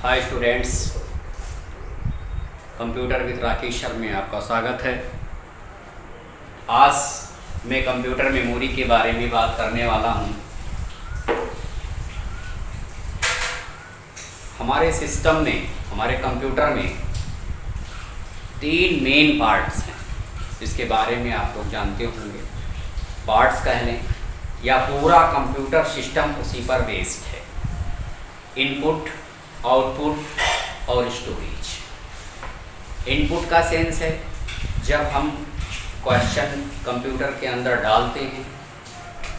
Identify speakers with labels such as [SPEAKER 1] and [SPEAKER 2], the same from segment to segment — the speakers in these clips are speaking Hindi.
[SPEAKER 1] Hi students, computer with Rakesh sir में आपका स्वागत है। आज मैं कंप्यूटर मेमोरी के बारे में बात करने वाला हूँ। हमारे सिस्टम में, हमारे कंप्यूटर में 3 मेन पार्ट्स हैं जिसके बारे में आप लोग जानते होंगे। पार्ट्स कह लें या पूरा कंप्यूटर सिस्टम उसी पर बेस्ड है। इनपुट, आउटपुट और स्टोरेज। इनपुट का सेंस है जब हम क्वेश्चन कंप्यूटर के अंदर डालते हैं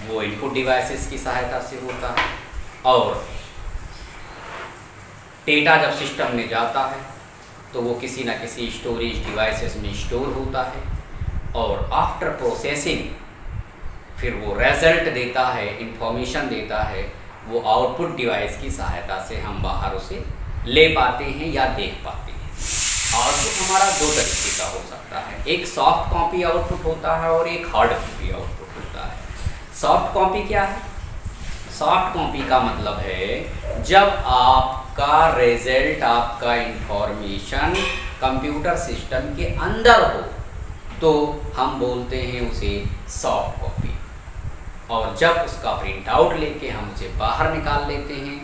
[SPEAKER 1] वो इनपुट डिवाइसेस की सहायता से होता है, और डेटा जब सिस्टम में जाता है तो वो किसी न किसी स्टोरेज डिवाइसेस में स्टोर होता है, और आफ्टर प्रोसेसिंग फिर वो रिजल्ट देता है, इंफॉर्मेशन देता है, वो आउटपुट डिवाइस की सहायता से हम बाहर उसे ले पाते हैं या देख पाते हैं। आउटपुट हमारा 2 तरीके का हो सकता है, एक सॉफ्ट कॉपी आउटपुट होता है और एक हार्ड कॉपी आउटपुट होता है। सॉफ्ट कॉपी क्या है? सॉफ्ट कॉपी का मतलब है जब आपका रिजल्ट, आपका इंफॉर्मेशन कंप्यूटर सिस्टम के अंदर हो तो हम बोलते हैं उसे सॉफ्ट कॉपी, और जब उसका प्रिंट आउट लेके हम उसे बाहर निकाल लेते हैं,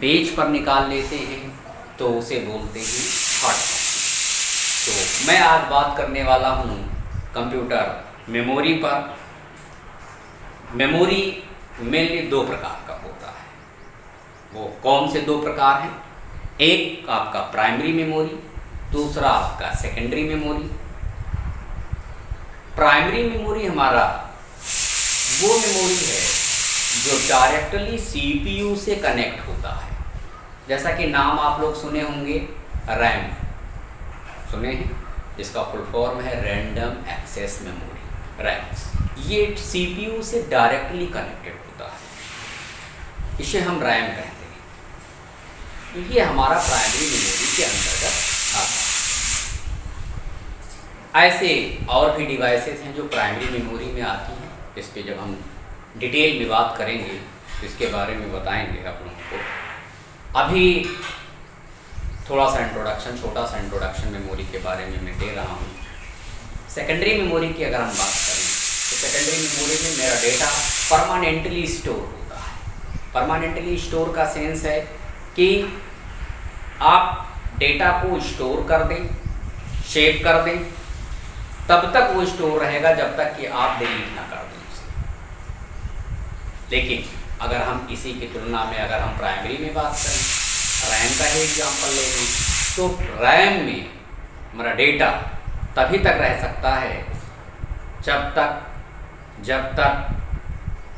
[SPEAKER 1] पेज पर निकाल लेते हैं, तो उसे बोलते हैं हार्ड कॉपी। तो मैं आज बात करने वाला हूँ कंप्यूटर मेमोरी पर। मेमोरी मेनली 2 प्रकार का होता है। वो कौन से 2 प्रकार हैं? एक आपका प्राइमरी मेमोरी, दूसरा आपका सेकेंडरी मेमोरी। प्राइमरी मेमोरी हमारा वो मेमोरी है जो डायरेक्टली सीपीयू से कनेक्ट होता है। जैसा कि नाम आप लोग सुने होंगे, रैम सुने हैं, जिसका फुल फॉर्म है रैंडम एक्सेस मेमोरी, रैम। ये सीपीयू से डायरेक्टली कनेक्टेड होता है, इसे हम रैम कहते हैं। तो ये हमारा प्राइमरी मेमोरी के अंतर्गत आता है। ऐसे और भी डिवाइसेस हैं जो प्राइमरी मेमोरी में आती हैं, इस पर जब हम डिटेल में बात करेंगे तो इसके बारे में बताएंगे आप लोगों को। अभी थोड़ा सा इंट्रोडक्शन, छोटा सा इंट्रोडक्शन मेमोरी के बारे में मैं दे रहा हूँ। सेकेंडरी मेमोरी की अगर हम बात करें तो सेकेंडरी मेमोरी में मेरा डेटा परमानेंटली स्टोर होता है। परमानेंटली स्टोर का सेंस है कि आप डेटा को स्टोर कर दें, सेव कर दें, तब तक वो स्टोर रहेगा जब तक कि आप डिलीट ना कर दें उसे। लेकिन अगर हम इसी की तुलना में अगर हम प्राइमरी में बात करें, रैम का ही एग्जाम्पल ले लें, तो रैम में हमारा डेटा तभी तक रह सकता है जब तक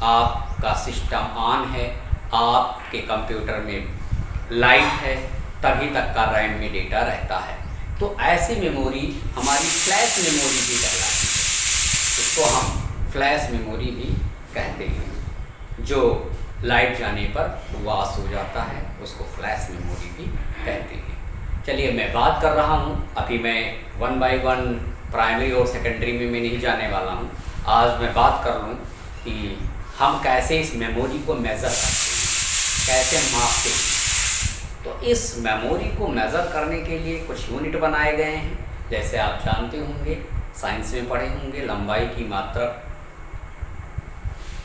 [SPEAKER 1] आपका सिस्टम ऑन है, आपके कंप्यूटर में लाइट है, तभी तक का रैम में डेटा रहता है। तो ऐसी मेमोरी हमारी फ्लैश मेमोरी भी कहलाती है। इसको हम फ्लैश मेमोरी भी कहते हैं। जो लाइट जाने पर वाश हो जाता है उसको फ्लैश मेमोरी भी कहते हैं। चलिए मैं बात कर रहा हूँ, अभी मैं 1 बाय 1 प्राइमरी और सेकेंडरी में मैं नहीं जाने वाला हूँ। आज मैं बात कर लूँ कि हम कैसे इस मेमोरी को मेज़र करते हैं, कैसे मापते हैं। तो इस मेमोरी को मेज़र करने के लिए कुछ यूनिट बनाए गए हैं। जैसे आप जानते होंगे, साइंस में पढ़े होंगे, लंबाई की मात्रा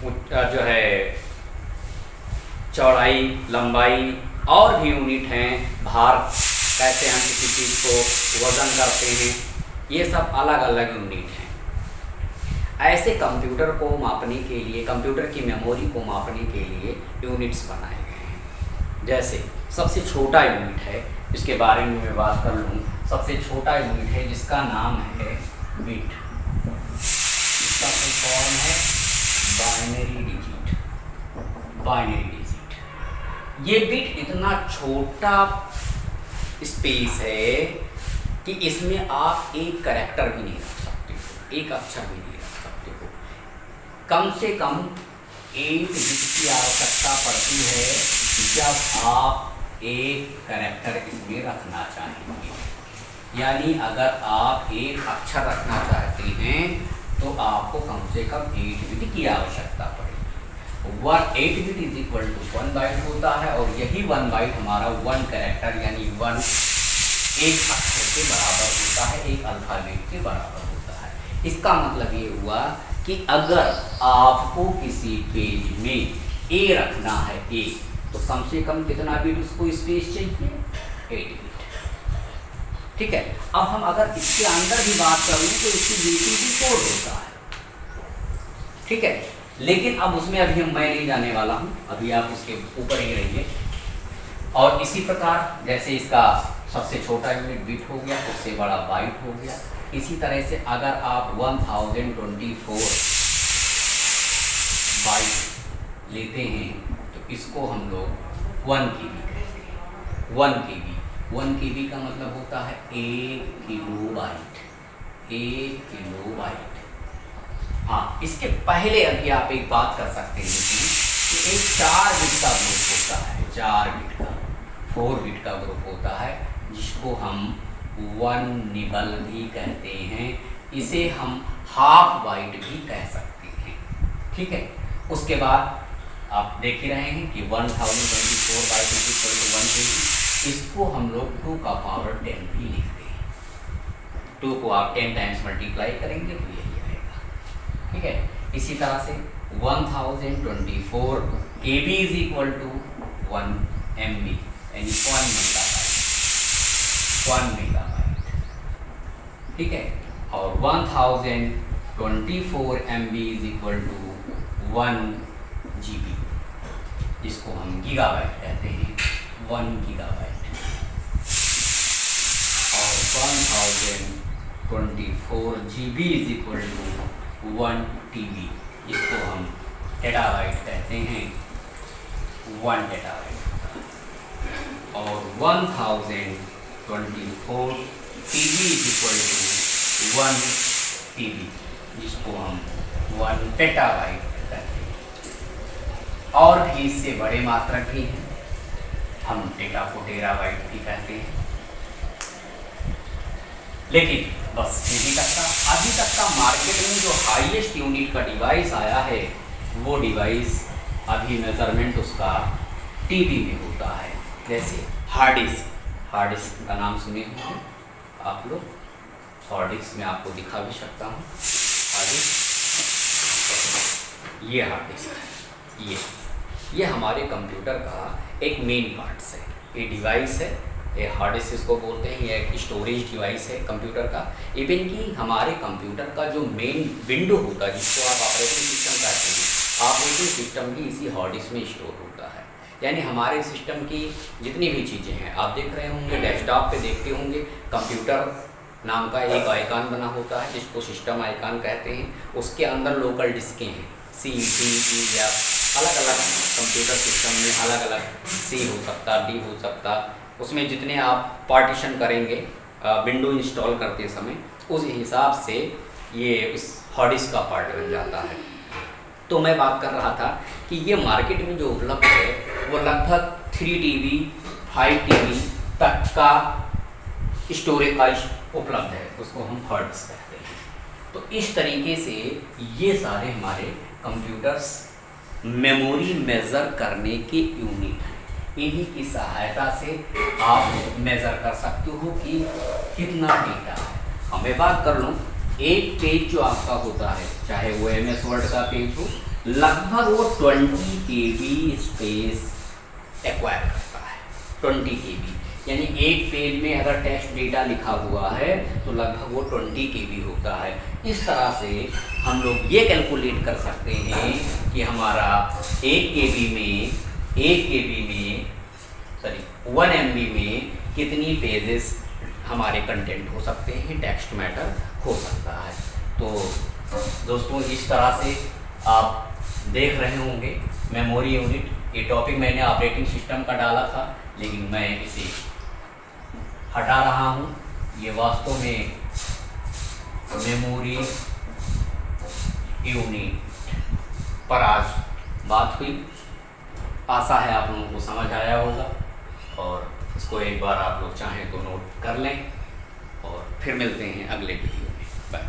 [SPEAKER 1] जो है, चौड़ाई, लंबाई, और भी यूनिट हैं। भार, कैसे हम किसी चीज़ को वज़न करते हैं, ये सब अलग अलग यूनिट हैं। ऐसे कंप्यूटर को मापने के लिए, कंप्यूटर की मेमोरी को मापने के लिए यूनिट्स बनाए गए हैं। जैसे सबसे छोटा यूनिट है, जिसके बारे में मैं बात कर लूँ। सबसे छोटा यूनिट है जिसका नाम है बिट, जिसका फुल फॉर्म है बाइनरी डिजिट। बाइनरी डिजिट, ये बिट इतना छोटा स्पेस है कि इसमें आप एक कैरेक्टर भी नहीं रख सकते हो, एक अक्षर भी नहीं रख सकते हो। कम से कम 8 बिट की आवश्यकता पड़ती है जब आप एक कैरेक्टर इसमें रखना चाहेंगे। यानी अगर आप एक अक्षर रखना चाहते हैं तो आपको कम से कम 8 बिट की आवश्यकता पड़ेगी। 8 bit is equal to 1 byte होता है, और यही 1 बाइट हमारा 1 कैरेक्टर यानी 1 एक अक्षर के बराबर होता है, एक अल्फाबेट के बराबर होता है। इसका मतलब ये हुआ कि अगर आपको किसी पेज में ए रखना है ए, तो कम से कम कितना बिट उसको स्पेस चाहिए, 8 बिट। ठीक है, अब हम अगर इसके अंदर भी बात कर लें तो इसकी मीटिंग भी कोड होता है। ठीक है, लेकिन अब उसमें अभी मैं नहीं जाने वाला हूं, अभी आप उसके ऊपर ही रहिए। और इसी प्रकार जैसे इसका सबसे छोटा यूनिट बिट हो गया, उससे बड़ा बाइट हो गया, इसी तरह से अगर आप 1024 बाइट लेते हैं तो इसको हम लोग 1 KB कहते हैं। 1 KB का मतलब होता है 1 किलोबाइट, 1 किलोबाइट। हाँ, इसके पहले अभी आप एक बात कर सकते हैं कि एक 4 बिट का ग्रुप होता है, 4 बिट का, 4 बिट का ग्रुप होता है, जिसको हम 1 निबल भी कहते हैं। इसे हम हाफ बाइट भी कह सकते हैं। ठीक है, उसके बाद आप देख ही रहे हैं कि 1024 byte is equal to 1 KB। इसको हम लोग 2 का पावर 10 भी लिखते हैं। 2 को आप 10 टाइम्स मल्टीप्लाई करेंगे तो यही आएगा। ठीक है, इसी तरह से 1024 KB is equal to 1 MB यानी 1 मेगाबाइट। ठीक है, और 1024 MB is equal to 1 GB, जिसको हम गीगाबाइट कहते हैं, 1 गीगाबाइट। और 1024 GB is equal to 1 TB, जिसको हम टेराबाइट कहते हैं, 1 टेराबाइट। और 1024 TB is equal to 1 TB, जिसको हम 1 पेटाबाइट कहते हैं। और भी इससे बड़े मात्रक भी हैं, हम डेटा को टेराबाइट भी कहते हैं। लेकिन बस यही तक का, अभी तक का मार्केट में जो हाईएस्ट यूनिट का डिवाइस आया है, वो डिवाइस अभी मेजरमेंट उसका टीबी में होता है। जैसे हार्ड डिस्क का नाम सुने होंगे आप लोग, हार्ड डिस्क में आपको दिखा भी सकता हूँ। हार्ड डिस्क, ये हार्ड डिस्क है, ये हमारे कंप्यूटर का एक मेन पार्ट्स है। ये डिवाइस है, ये हार्ड डिस्क इसको बोलते हैं, ये एक स्टोरेज डिवाइस है कंप्यूटर का। इवन कि हमारे कंप्यूटर का जो मेन विंडो होता है, जिसको आप ऑपरेटिंग सिस्टम कहते हैं, ऑपरेटिंग सिस्टम भी इसी हार्ड डिस्क में स्टोर होता है। यानी हमारे सिस्टम की जितनी भी चीज़ें हैं, आप देख रहे होंगे, डेस्कटॉप पे देखते होंगे, कंप्यूटर नाम का एक आइकॉन बना होता है, जिसको सिस्टम आइकॉन कहते हैं। उसके अंदर लोकल डिस्कें हैं, C, D, E, F, अलग अलग कंप्यूटर सिस्टम में अलग अलग C हो सकता, D हो सकता। उसमें जितने आप पार्टीशन करेंगे विंडो इंस्टॉल करते समय, उस हिसाब से ये उस हार्ड डिस्क का पार्ट बन जाता है। तो मैं बात कर रहा था कि ये मार्केट में जो उपलब्ध है, वो लगभग 3 TB 5 TB तक का स्टोरेज उपलब्ध है, उसको हम हार्ड डिस्क कहते हैं। तो इस तरीके से ये सारे हमारे कंप्यूटर्स मेमोरी मेज़र करने के यूनिट हैं। इन्हीं की सहायता से आप मेज़र कर सकते हो कि कितना डेटा है। अब मैं बात कर लूँ, एक पेज जो आपका होता है, चाहे वो MS वर्ड का पेज हो, लगभग वो 20 KB स्पेस एक्वायर करता है। 20 KB यानी एक पेज में अगर टेक्स्ट डेटा लिखा हुआ है तो लगभग वो 20 KB होता है। इस तरह से हम लोग ये कैलकुलेट कर सकते हैं कि हमारा 1 MB में कितनी पेजेस हमारे कंटेंट हो सकते हैं, टेक्स्ट मैटर हो सकता है। तो दोस्तों, इस तरह से आप देख रहे होंगे मेमोरी यूनिट। ये टॉपिक मैंने ऑपरेटिंग सिस्टम का डाला था, लेकिन मैं इसे हटा रहा हूँ। ये वास्तव में मेमोरी यूनिट पर आज बात हुई। आशा है आप लोगों को समझ आया होगा, और इसको एक बार आप लोग चाहें तो नोट कर लें, और फिर मिलते हैं अगले वीडियो में। बाय।